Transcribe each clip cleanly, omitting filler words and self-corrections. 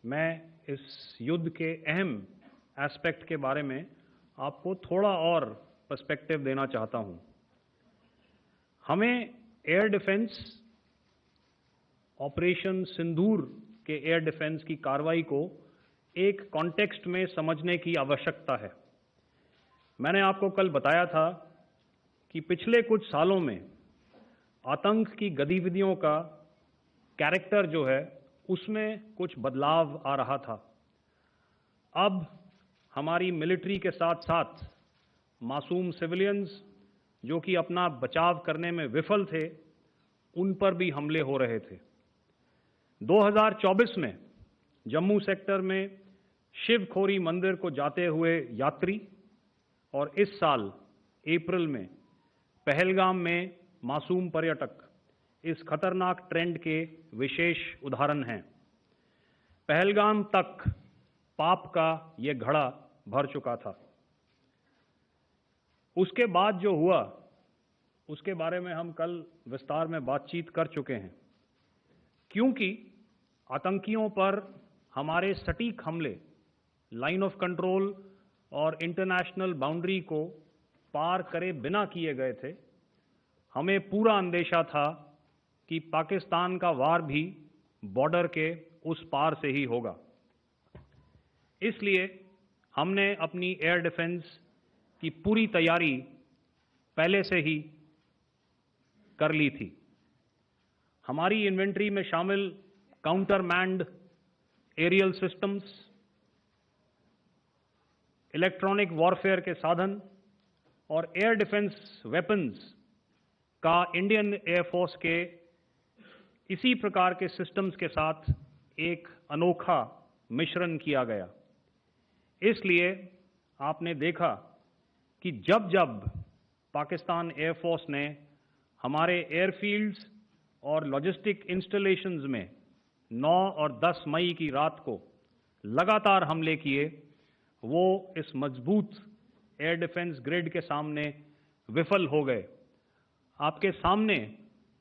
मैं इस युद्ध के अहम एस्पेक्ट के बारे में आपको थोड़ा और पर्सपेक्टिव देना चाहता हूं। हमें एयर डिफेंस, ऑपरेशन सिंदूर के एयर डिफेंस की कार्रवाई को एक कॉन्टेक्स्ट में समझने की आवश्यकता है। मैंने आपको कल बताया था कि पिछले कुछ सालों में आतंक की गतिविधियों का कैरेक्टर जो है उसमें कुछ बदलाव आ रहा था। अब हमारी मिलिट्री के साथ साथ मासूम सिविलियंस जो कि अपना बचाव करने में विफल थे, उन पर भी हमले हो रहे थे। 2024 में जम्मू सेक्टर में शिवखोरी मंदिर को जाते हुए यात्री और इस साल अप्रैल में पहलगाम में मासूम पर्यटक इस खतरनाक ट्रेंड के विशेष उदाहरण हैं। पहलगाम तक पाप का ये घड़ा भर चुका था। उसके बाद जो हुआ उसके बारे में हम कल विस्तार में बातचीत कर चुके हैं। क्योंकि आतंकियों पर हमारे सटीक हमले लाइन ऑफ कंट्रोल और इंटरनेशनल बाउंड्री को पार करे बिना किए गए थे, हमें पूरा अंदेशा था कि पाकिस्तान का वार भी बॉर्डर के उस पार से ही होगा। इसलिए हमने अपनी एयर डिफेंस की पूरी तैयारी पहले से ही कर ली थी। हमारी इन्वेंट्री में शामिल counter manned aerial systems, electronic warfare के साधन और एयर डिफेंस वेपन्स का इंडियन एयरफोर्स के इसी प्रकार के सिस्टम्स के साथ एक अनोखा मिश्रण किया गया। इसलिए आपने देखा कि जब जब पाकिस्तान एयरफोर्स ने हमारे एयरफील्ड्स और लॉजिस्टिक इंस्टॉलेशंस में 9 और 10 मई की रात को लगातार हमले किए, वो इस मजबूत एयर डिफेंस ग्रिड के सामने विफल हो गए। आपके सामने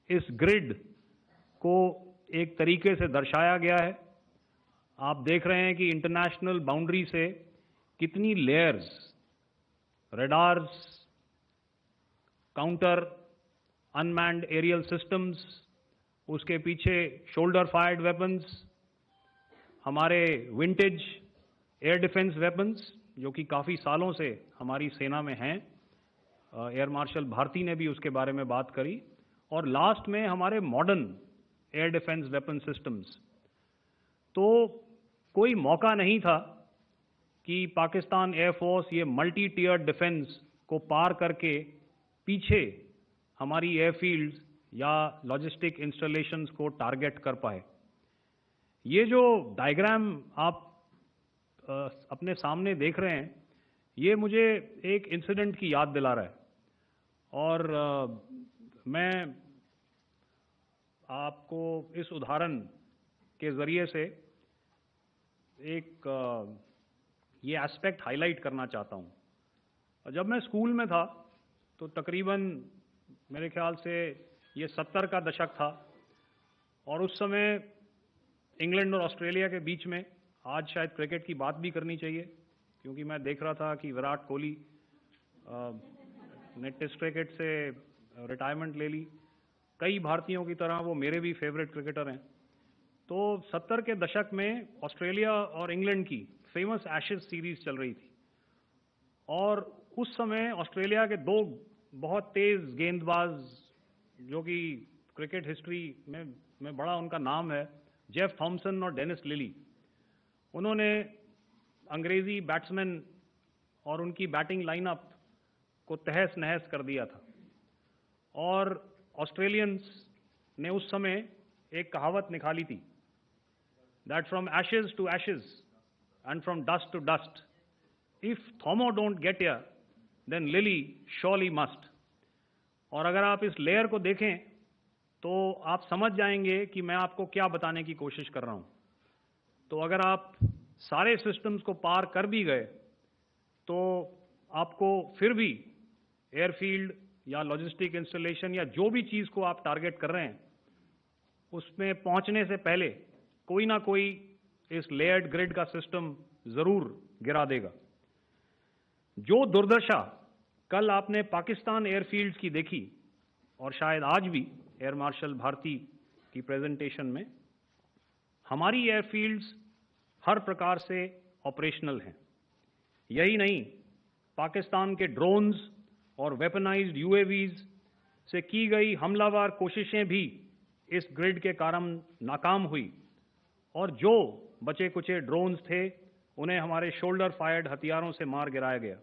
इस ग्रिड को एक तरीके से दर्शाया गया है। आप देख रहे हैं कि इंटरनेशनल बाउंड्री से कितनी layers, radars, counter unmanned aerial systems, उसके पीछे शोल्डर फायर्ड वेपन्स, हमारे विंटेज एयर डिफेंस वेपन्स जो कि काफ़ी सालों से हमारी सेना में हैं। एयर मार्शल भारती ने भी उसके बारे में बात करी। और लास्ट में हमारे modern air defence weapon systems. तो कोई मौका नहीं था कि पाकिस्तान एयरफोर्स ये मल्टी टियर डिफेंस को पार करके पीछे हमारी एयरफील्ड्स या लॉजिस्टिक इंस्टॉलेशंस को टारगेट कर पाए। ये जो डायग्राम आप अपने सामने देख रहे हैं, ये मुझे एक इंसिडेंट की याद दिला रहा है। और मैं आपको इस उदाहरण के ज़रिए से एक ये एस्पेक्ट हाईलाइट करना चाहता हूँ। जब मैं स्कूल में था तो तकरीबन मेरे ख्याल से ये 70 का दशक था और उस समय इंग्लैंड और ऑस्ट्रेलिया के बीच में, आज शायद क्रिकेट की बात भी करनी चाहिए क्योंकि मैं देख रहा था कि विराट कोहली ने टेस्ट क्रिकेट से रिटायरमेंट ले ली। कई भारतीयों की तरह वो मेरे भी फेवरेट क्रिकेटर हैं। तो 70 के दशक में ऑस्ट्रेलिया और इंग्लैंड की फेमस एशेज सीरीज चल रही थी और उस समय ऑस्ट्रेलिया के दो बहुत तेज गेंदबाज जो कि क्रिकेट हिस्ट्री में बड़ा उनका नाम है, जेफ थॉमसन और डेनिस लिली, उन्होंने अंग्रेजी बैट्समैन और उनकी बैटिंग लाइनअप को तहस नहस कर दिया था। और ऑस्ट्रेलियंस ने उस समय एक कहावत निकाली थी, that from ashes to ashes and from dust to dust, if Thommo don't get here then Lillee surely must. और अगर आप इस लेयर को देखें तो आप समझ जाएंगे कि मैं आपको क्या बताने की कोशिश कर रहा हूं। तो अगर आप सारे सिस्टम्स को पार कर भी गए तो आपको फिर भी एयरफील्ड या लॉजिस्टिक इंस्टॉलेशन या जो भी चीज़ को आप टारगेट कर रहे हैं उसमें पहुंचने से पहले कोई ना कोई इस लेयर्ड ग्रिड का सिस्टम जरूर गिरा देगा। जो दुर्दशा कल आपने पाकिस्तान एयरफील्ड्स की देखी और शायद आज भी एयर मार्शल भारती की प्रेजेंटेशन में, हमारी एयरफील्ड्स हर प्रकार से ऑपरेशनल हैं। यही नहीं, पाकिस्तान के ड्रोन्स और वेपनाइज्ड यूएवीज से की गई हमलावर कोशिशें भी इस ग्रिड के कारण नाकाम हुई और जो बचे कुचे ड्रोन्स थे उन्हें हमारे शोल्डर फायर्ड हथियारों से मार गिराया गया।